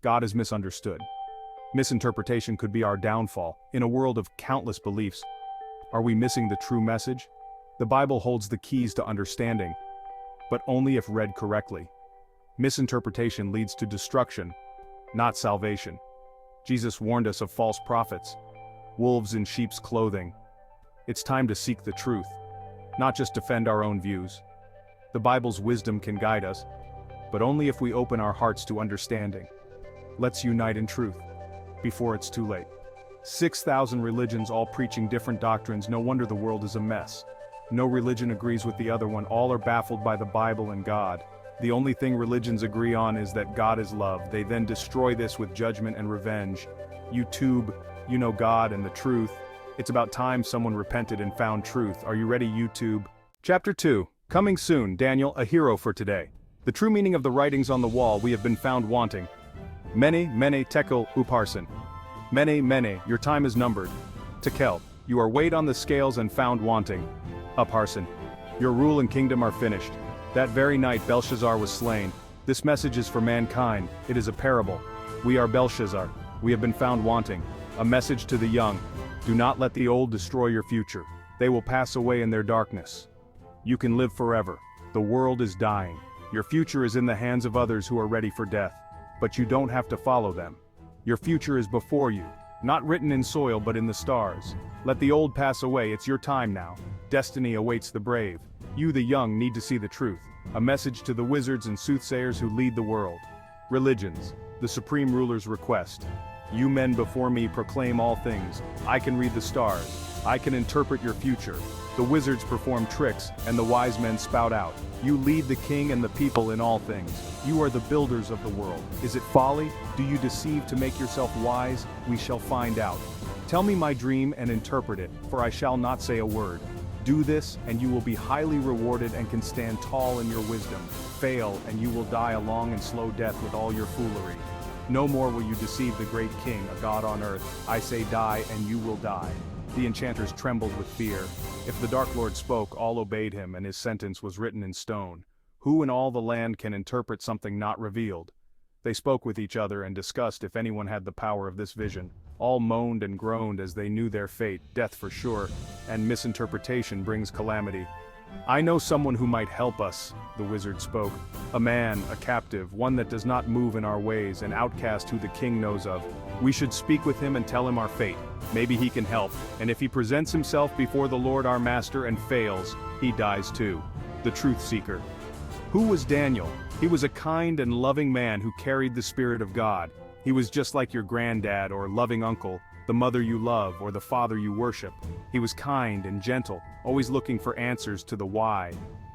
God is misunderstood. Misinterpretation could be our downfall. In a world of countless beliefs, are we missing the true message? The Bible holds the keys to understanding, but only if read correctly. Misinterpretation leads to destruction, not salvation. Jesus warned us of false prophets, wolves in sheep's clothing. It's time to seek the truth, not just defend our own views. The Bible's wisdom can guide us, but only if we open our hearts to understanding. Let's unite in truth, before it's too late. 6,000 religions all preaching different doctrines, no wonder the world is a mess. No religion agrees with the other one, all are baffled by the Bible and God. The only thing religions agree on is that God is love. They then destroy this with judgment and revenge. YouTube, you know God and the truth. It's about time someone repented and found truth. Are you ready, YouTube? Chapter 2. Coming soon, Daniel, a hero for today. The true meaning of the writings on the wall we have been found wanting. Mene, tekel, upharsin. Mene, your time is numbered. Tekel, you are weighed on the scales and found wanting. Upharsin, your rule and kingdom are finished. That very night Belshazzar was slain. This message is for mankind. It is a parable. We are Belshazzar. We have been found wanting. A message to the young. Do not let the old destroy your future. They will pass away in their darkness. You can live forever. The world is dying. Your future is in the hands of others who are ready for death. But you don't have to follow them. Your future is before you. Not written in soil but in the stars. Let the old pass away, it's your time now. Destiny awaits the brave. You the young need to see the truth. A message to the wizards and soothsayers who lead the world. Religions, the supreme ruler's request. You men before me proclaim all things. I can read the stars. I can interpret your future. The wizards perform tricks, and the wise men spout out. You lead the king and the people in all things. You are the builders of the world. Is it folly? Do you deceive to make yourself wise? We shall find out. Tell me my dream and interpret it, for I shall not say a word. Do this, and you will be highly rewarded and can stand tall in your wisdom. Fail, and you will die a long and slow death with all your foolery. No more will you deceive the great king, a god on earth. I say die, and you will die. The enchanters trembled with fear. If the Dark Lord spoke, all obeyed him, and his sentence was written in stone. Who in all the land can interpret something not revealed? They spoke with each other and discussed if anyone had the power of this vision. All moaned and groaned as they knew their fate, death for sure, and misinterpretation brings calamity. I know someone who might help us, the wizard spoke. A man, a captive, one that does not move in our ways, an outcast who the king knows of. We should speak with him and tell him our fate. Maybe he can help, and if he presents himself before the Lord our master and fails, he dies too. The truth seeker. Who was Daniel? He was a kind and loving man who carried the Spirit of God. He was just like your granddad or loving uncle, the mother you love or the father you worship. He was kind and gentle, always looking for answers to the why.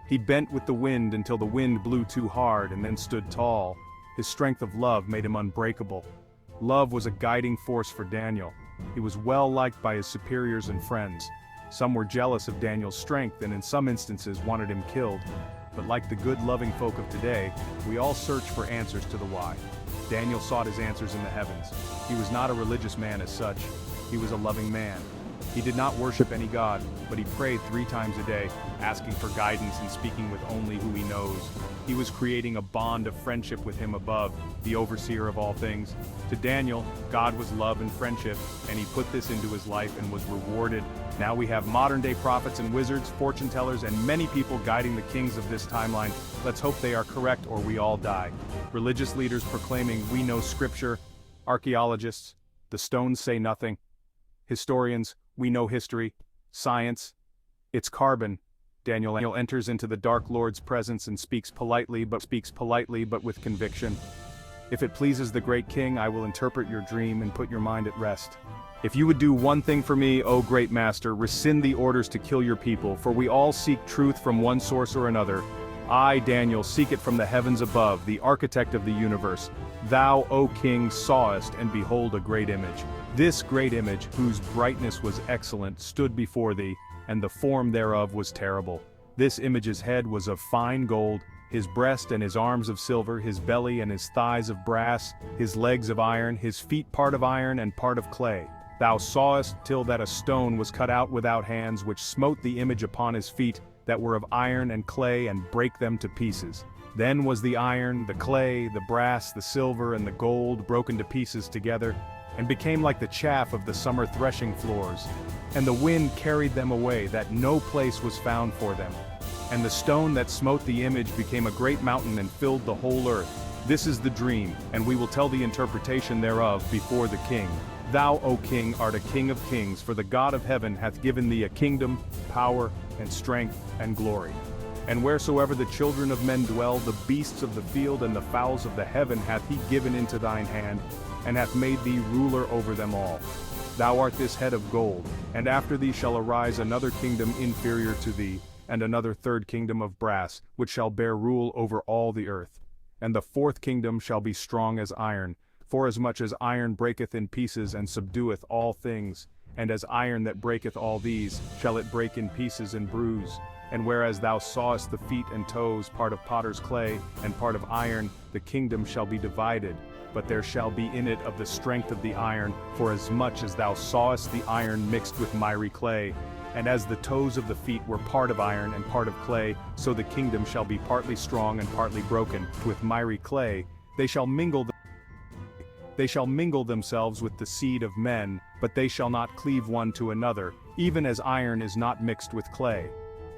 He bent with the wind until the wind blew too hard and then stood tall. His strength of love made him unbreakable. Love was a guiding force for Daniel. He was well liked by his superiors and friends. Some were jealous of Daniel's strength and in some instances wanted him killed. But like the good loving folk of today, we all search for answers to the why. Daniel sought his answers in the heavens. He was not a religious man as such. He was a loving man. He did not worship any god, but he prayed 3 times a day, asking for guidance and speaking with only who he knows. He was creating a bond of friendship with him above, the overseer of all things. To Daniel, God was love and friendship, and he put this into his life and was rewarded. Now we have modern-day prophets and wizards, fortune tellers, and many people guiding the kings of this timeline. Let's hope they are correct or we all die. Religious leaders proclaiming we know scripture. Archaeologists, the stones say nothing. Historians, we know history. Science, it's carbon. Daniel enters into the Dark Lord's presence and speaks politely but with conviction. If it pleases the great king, I will interpret your dream and put your mind at rest. If you would do one thing for me, O great master, rescind the orders to kill your people, for we all seek truth from one source or another. I, Daniel, seek it from the heavens above, the architect of the universe. Thou, O king, sawest, and behold a great image. This great image, whose brightness was excellent, stood before thee, and the form thereof was terrible. This image's head was of fine gold, his breast and his arms of silver, his belly and his thighs of brass, his legs of iron, his feet part of iron and part of clay. Thou sawest till that a stone was cut out without hands, which smote the image upon his feet, that were of iron and clay, and brake them to pieces. Then was the iron, the clay, the brass, the silver, and the gold broken to pieces together, and became like the chaff of the summer threshing floors. And the wind carried them away, that no place was found for them. And the stone that smote the image became a great mountain and filled the whole earth. This is the dream, and we will tell the interpretation thereof before the king. Thou, O king, art a king of kings, for the God of heaven hath given thee a kingdom, power, and strength, and glory. And wheresoever the children of men dwell, the beasts of the field and the fowls of the heaven hath he given into thine hand, and hath made thee ruler over them all. Thou art this head of gold, and after thee shall arise another kingdom inferior to thee, and another third kingdom of brass, which shall bear rule over all the earth. And the fourth kingdom shall be strong as iron, forasmuch as iron breaketh in pieces and subdueth all things, and as iron that breaketh all these, shall it break in pieces and bruise. And whereas thou sawest the feet and toes, part of potter's clay, and part of iron, the kingdom shall be divided, but there shall be in it of the strength of the iron, forasmuch as thou sawest the iron mixed with miry clay. And as the toes of the feet were part of iron and part of clay, so the kingdom shall be partly strong and partly broken, with miry clay. They shall mingle themselves with the seed of men, but they shall not cleave one to another, even as iron is not mixed with clay.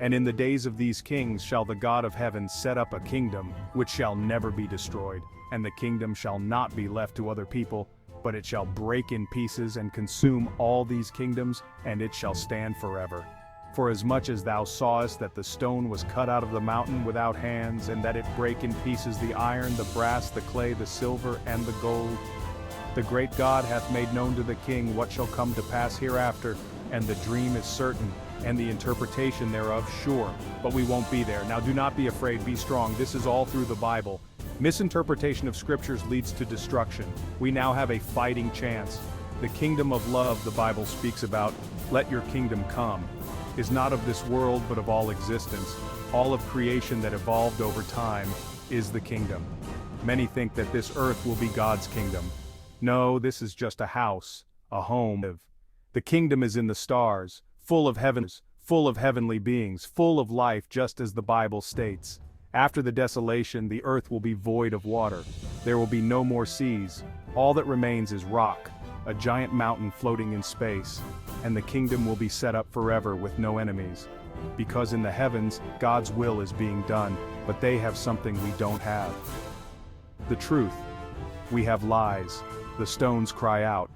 And in the days of these kings shall the God of heaven set up a kingdom, which shall never be destroyed, and the kingdom shall not be left to other people, but it shall break in pieces and consume all these kingdoms, and it shall stand forever. Forasmuch as thou sawest that the stone was cut out of the mountain without hands, and that it brake in pieces the iron, the brass, the clay, the silver, and the gold, the great God hath made known to the king what shall come to pass hereafter, and the dream is certain, and the interpretation thereof sure. But we won't be there. Now do not be afraid, be strong. This is all through the Bible. Misinterpretation of scriptures leads to destruction. We now have a fighting chance. The kingdom of love the Bible speaks about, let your kingdom come, is not of this world but of all existence. All of creation that evolved over time is the kingdom. Many think that this earth will be God's kingdom. No, this is just a house, a home. The kingdom is in the stars, full of heavens, full of heavenly beings, full of life, just as the Bible states. After the desolation, the earth will be void of water. There will be no more seas. All that remains is rock, a giant mountain floating in space, and the kingdom will be set up forever with no enemies. Because in the heavens, God's will is being done, but they have something we don't have. The truth. We have lies. The stones cry out.